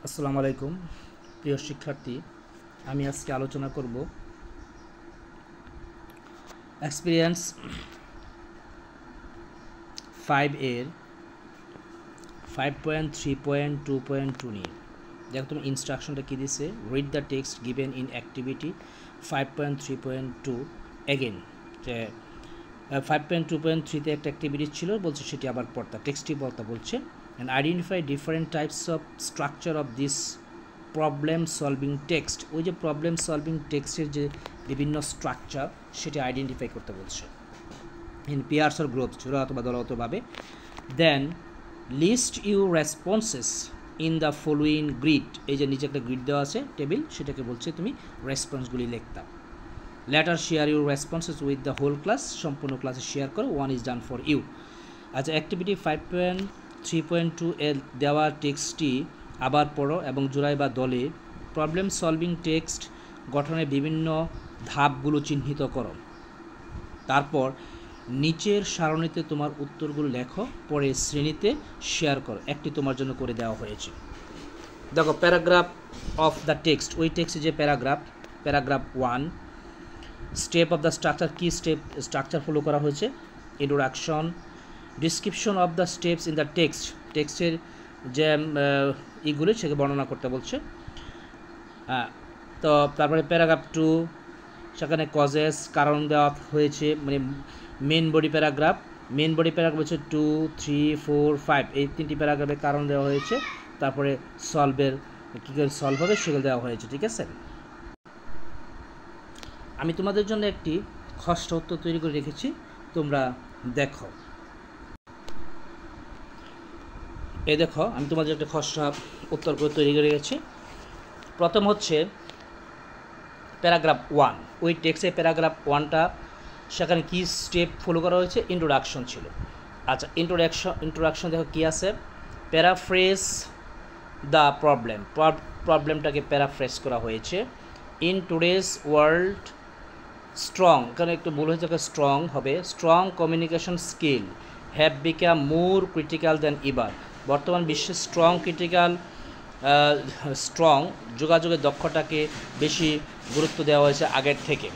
আসসালামু আলাইকুম প্রিয় শিক্ষার্থী, আমি আজকে আলোচনা করব এক্সপিরিয়েন্স 5 এর 5.3.2.2 নিয়ে। দেখো তুমি ইনস্ট্রাকশনটা কী দিছে, read the text given in activity 5.3.2 again. যে 5.2.3তে একটা অ্যাক্টিভিটি ছিল, বলছে সেটি আবার পড়তা, টেক্সটটি পড়তা বলছে। And identify different types of structure of this problem solving text. ওই যে প্রবলেম সলভিং টেক্সটের যে বিভিন্ন স্ট্রাকচার সেটি আইডেন্টিফাই করতে বলছে ইন পেয়ার্স অর গ্রুপস, জোড়া অথবা দলগতভাবে। Then list your responses in the following grid. এই যে নিচে একটা গ্রিড দেওয়া আছে টেবিল, সেটাকে বলছে তুমি রেসপন্সগুলি লিখতাম। Later share your responses with the whole class, সম্পূর্ণ ক্লাসে শেয়ার করো, one is done for you. আচ্ছা, অ্যাক্টিভিটি 5.3.2 এর দেওয়া টেক্সটটি আবার পড়ো এবং জোড়ায় বা দলে প্রবলেম সলভিং টেক্সট গঠনের বিভিন্ন ধাপগুলো চিহ্নিত করো। তারপর নিচের সারণীতে তোমার উত্তরগুলো লেখো, পরে শ্রেণীতে শেয়ার করো। একটি তোমার জন্য করে দেওয়া হয়েছে। দেখো প্যারাগ্রাফ অফ দ্য টেক্সট, ওই টেক্সটে যে paragraph 1, step of the structure, কি স্ট্রাকচার ফলো করা হয়েছে, introduction, description of the steps in the টেক্সটের যে ইগুলি সেকে বর্ণনা করতে বলছে। তো তারপরে প্যারাগ্রাফ 2, সেখানে কজেস, কারণ দেওয়া হয়েছে, মানে মেন বডি প্যারাগ্রাফ হচ্ছে 2, 3, 4, 5, এই 3টি প্যারাগ্রাফে কারণ দেওয়া হয়েছে। তারপরে সলভের কী করে সলভ হবে সেগুলো দেওয়া হয়েছে, ঠিক আছে। আমি তোমাদের জন্য একটি খসড়া উত্তর তৈরি করে রেখেছি, তোমরা দেখো। এই দেখো, আমি তোমাদের একটা খসড়া উত্তর করে তৈরি করে রেখেছি। প্রথম হচ্ছে প্যারাগ্রাফ 1, ওই টেক্সটের প্যারাগ্রাফ 1টা, সেখানে কি স্টেপ ফলো করা হয়েছে, ইন্ট্রোডাকশন ছিল। আচ্ছা, ইন্ট্রোডাকশন দেখো কি আছে, প্যারাফ্রেজ দ্য প্রবলেমটাকে প্যারাফ্রেজ করা হয়েছে। ইন টুডেজ ওয়ার্ল্ড স্ট্রং, এখানে একটু ভুল হয়েছে, স্ট্রং হবে, strong communication skill have become more critical than ever. বর্তমান বিশ্বে স্ট্রং যোগাযোগের দক্ষতাকে বেশি গুরুত্ব দেওয়া হয়েছে আগের থেকে।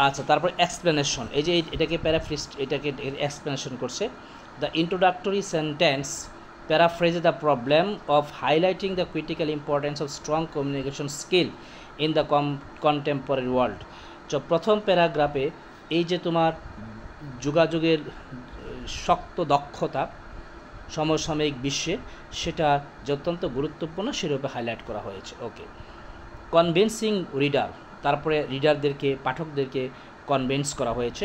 আচ্ছা, তারপর এক্সপ্লেনেশন, এই যে এটাকে এটাকে এক্সপ্লেনেশন করছে। The introductory sentence paraphrase the problem of highlighting the critical importance of strong communication skill in the contemporary world. প্রথম প্যারাগ্রাফে এই যে তোমার যোগাযোগের শক্ত দক্ষতা সমসাময়িক বিশ্বে, সেটা যে অত্যন্ত গুরুত্বপূর্ণ সেরূপে হাইলাইট করা হয়েছে। ওকে, কনভিন্সিং রিডার, তারপরে পাঠকদেরকে কনভিন্স করা হয়েছে।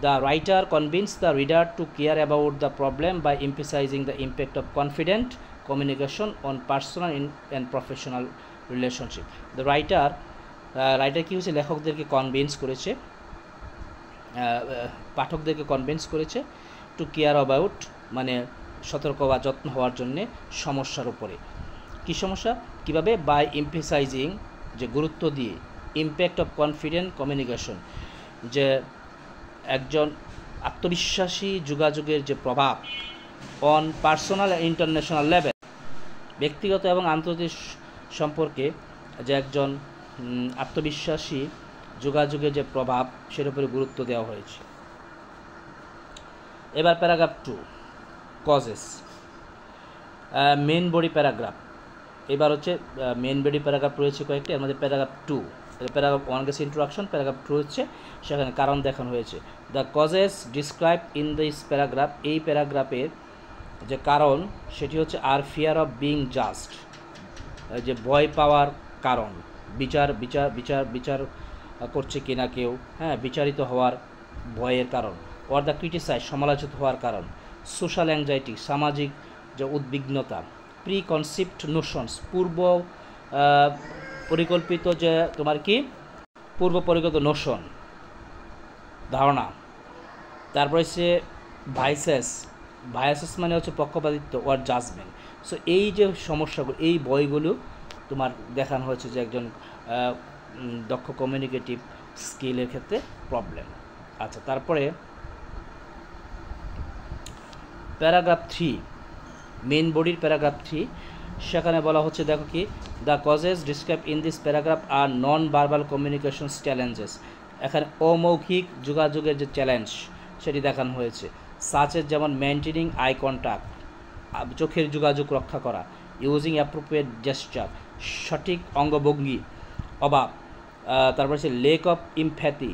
The writer convince the reader to care about the problem by emphasising the impact of confident communication on personal and professional relationship. The writer কী হয়েছে, লেখকদেরকে কনভিন্স করেছে, পাঠকদেরকে কনভিন্স করেছে টু কেয়ার অ্যাবাউট, মানে সতর্ক বা যত্ন হওয়ার জন্যে সমস্যার উপরে। কী সমস্যা, কীভাবে, বাই এমফাসাইজিং, যে গুরুত্ব দিয়ে, ইম্প্যাক্ট অফ কনফিডেন্ট কমিউনিকেশন, যে একজন আত্মবিশ্বাসী যোগাযোগের যে প্রভাব, on personal and international level, ব্যক্তিগত এবং আন্তর্জাতিক সম্পর্কে যে একজন আত্মবিশ্বাসী যোগাযোগের যে প্রভাব, সের উপরে গুরুত্ব দেওয়া হয়েছে। এবার paragraph 2, causes, main body paragraph. এবার হচ্ছে মেন বডি প্যারাগ্রাফ রয়েছে কয়েকটি, এর মধ্যে প্যারাগ্রাফ 2, প্যারাগ্রাফ 1 গেছে ইন্ট্রোডাকশন, প্যারাগ্রাফ 2 হচ্ছে সেখানে কারণ দেখানো হয়েছে। The causes describe in this paragraph, এই প্যারাগ্রাফের যে কারণ সেটি হচ্ছে আর ফিয়ার অফ বিং জাস্ট, যে ভয় পাওয়ার কারণ, বিচার করছে কিনা কেউ, হ্যাঁ, বিচারিত হওয়ার ভয়ের কারণ। অর দ্য ক্রিটিসাইজ, সমালোচিত হওয়ার কারণ। সোশ্যাল অ্যাংজাইটি, সামাজিক যে উদ্বিগ্নতা। প্রি কনসেপ্ট নোশনস, পরিকল্পিত যে তোমার কি পূর্ব পরিকল্পিত নোশন, ধারণা। তারপরে হচ্ছে ভাইসেস মানে হচ্ছে পক্ষপাতিত্ব, ওয়ার জাজমেন্ট। সো এই যে সমস্যাগুলো, এই বইগুলো তোমার দেখানো হয়েছে যে একজন দক্ষ কমিউনিকেটিভ স্কিলের ক্ষেত্রে প্রবলেম। আচ্ছা, তারপরে প্যারাগ্রাফ 3, মেইন বডির প্যারাগ্রাফ 3 সেখানে বলা হচ্ছে দেখো কি the causes describe in this paragraph are non verbal communications challenges. এখানে অমৌখিক যোগাযোগের যে চ্যালেঞ্জ সেটি দেখানো হয়েছে, সাচেস যেমন মেনটেনিং আই কন্ট্যাক্ট, চোখের যোগাযোগ রক্ষা করা, ইউজিং অ্যাপ্রোপ্রিয়েট জেস্চার, সঠিক অঙ্গভঙ্গি অভাব, তারপর হচ্ছে লেক অফ ইমপ্যাথি,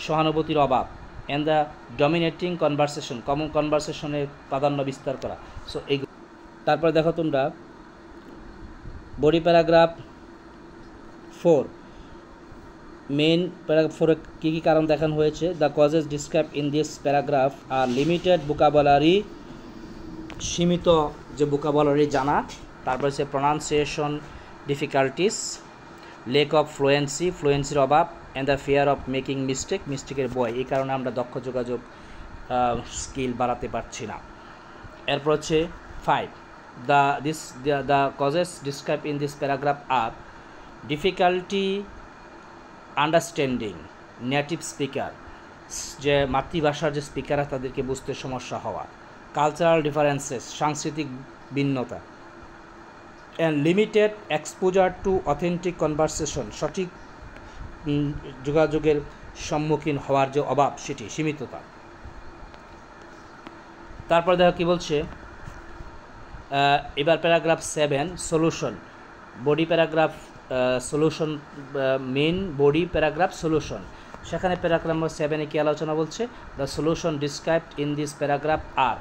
সহানুভূতির অভাব, and the dominating conversation, common কনভারসেশনের প্রাধান্য বিস্তার করা। সো এই তারপরে দেখো তোমরা বডি প্যারাগ্রাফ 4, মেইন প্যারাগ্রাফ 4 কী কী কারণ দেখানো হয়েছে, the causes describe in this paragraph are limited vocabulary, সীমিত যে ভোকাবুলারি জানা, তারপর হচ্ছে প্রনাউন্সিয়েশন ডিফিকাল্টিস, লেক অফ ফ্লুয়েন্সির অভাব, and the fear of making মিস্টেকের ভয়, এই কারণে আমরা দক্ষ যোগাযোগ স্কিল বাড়াতে পারছি না। এরপর হচ্ছে 5, the causes describe in this paragraph are difficulty understanding native speaker, যে মাতৃভাষার যে স্পিকাররা তাদেরকে বুঝতে সমস্যা হওয়া, কালচারাল ডিফারেন্সেস, সাংস্কৃতিক ভিন্নতা, and limited exposure two authentic conversation, সঠিক যোগাযোগের সম্মুখীন হওয়ার যে অভাব সেটি সীমিততা। তারপর দেখো কী বলছে, এবার paragraph 7 solution, body paragraph solution, main body paragraph solution, সেখানে প্যারাগ্রাফ নম্বর 7 কী আলোচনা বলছে, the solution described in this paragraph are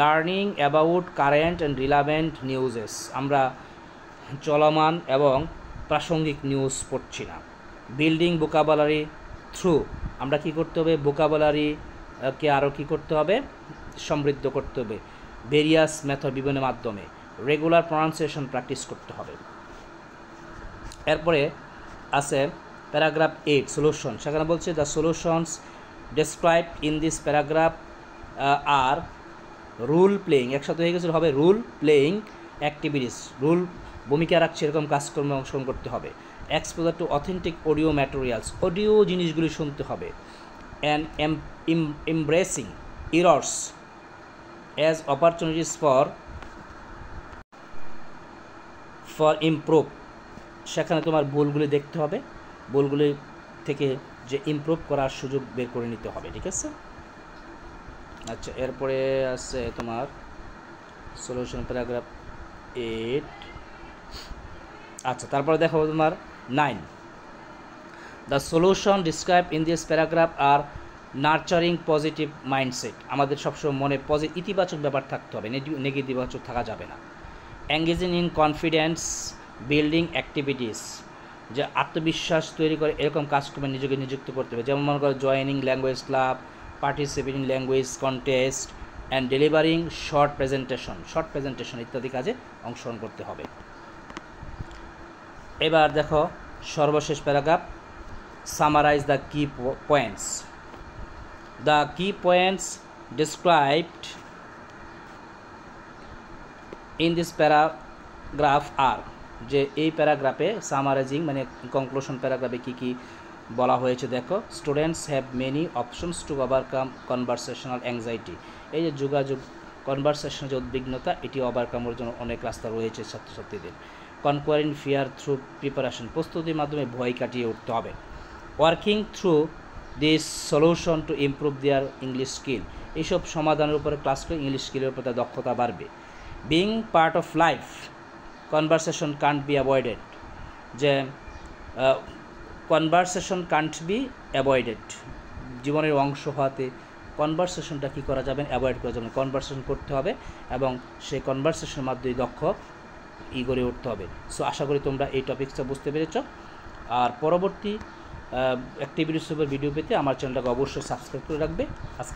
learning about current and relevant নিউজেস, আমরা চলমান এবং প্রাসঙ্গিক নিউজ পড়ছি না, বিল্ডিং ভোকাবুলারি থ্রু, আমরা কি করতে হবে, ভোকাবুলারিকে আরও কী করতে হবে, সমৃদ্ধ করতে হবে, ভেরিয়াস মেথড, বিভিন্ন মাধ্যমে, রেগুলার প্রনাউন্সিয়েশন প্র্যাকটিস করতে হবে। এরপরে আছে প্যারাগ্রাফ 8 সলিউশন, সেখানে বলছে the solutions described in this paragraph are role playing, একসাথে হয়ে গেছে হবে রুল প্লেয়িং অ্যাক্টিভিটিস, রুল ভূমিকা রাখছে এরকম কাজকর্মে অংশগ্রহণ করতে হবে, exposure two authentic audio materials, audio জিনিসগুলি শুনতে হবে, and embarrassing errors as opportunities for improve, সেখানে তোমার ভুলগুলি দেখতে হবে, ভুলগুলি থেকে যে ইমপ্রুভ করার সুযোগ বের করে নিতে হবে, ঠিক আছে। আচ্ছা, এরপরে আছে তোমার সলিউশন প্যারাগ্রাফ 8। আচ্ছা, তারপরে দেখো তোমার 9, the solution describe in this paragraph are nurturing positive mindset, আমাদের সবসময় মনে ইতিবাচক ব্যাপার থাকতে হবে, নেগেটিবাচক থাকা যাবে না, engaging in confidence building activities, যে আত্মবিশ্বাস তৈরি করে এরকম কাজকর্মে নিজেকে নিযুক্ত করতে হবে, যেমন মনে করো joining language club, participating language contest, and delivering short presentation ইত্যাদি কাজে অংশগ্রহণ করতে হবে। এবার দেখো সর্বশেষ paragraph, summarise the key points, the key points described in this paragraph are, যে এই প্যারাগ্রাফে সামারাইজিং মানে কনক্লুশন প্যারাগ্রাফে কী কী বলা হয়েছে দেখো, students have many options to overcome conversational anxiety, এই যে যোগাযোগ কনভারসেশনের যে উদ্বিগ্নতা এটি ওভারকামের জন্য অনেক রাস্তা রয়েছে ছাত্রছাত্রীদের, কনকোয়ারিং ফিয়ার থ্রু প্রিপারেশন, প্রস্তুতির মাধ্যমে ভয় কাটিয়ে উঠতে হবে, working through this solution to improve there English skill, এইসব সমাধানের উপরে ক্লাস করে ইংলিশ স্কিলের উপর তার দক্ষতা বাড়বে, being part of life conversation can't be avoided, যে কনভারসেশন কান্ট বি অ্যাভয়েডেড, জীবনের অংশ হওয়াতে কনভারসেশনটা কী করা যাবে, অ্যাভয়েড করা যাবে, কনভারসেশন করতে হবে এবং সেই কনভারসেশনের মাধ্যমে দক্ষ গড়ে উঠতে হবে। সো আশা করি তোমরা এই টপিকসটা বুঝতে পেরেছ। আর পরবর্তী অ্যাক্টিভিটিস উপর ভিডিও পেতে আমার চ্যানেলটাকে অবশ্যই সাবস্ক্রাইব করে রাখবে। আজকে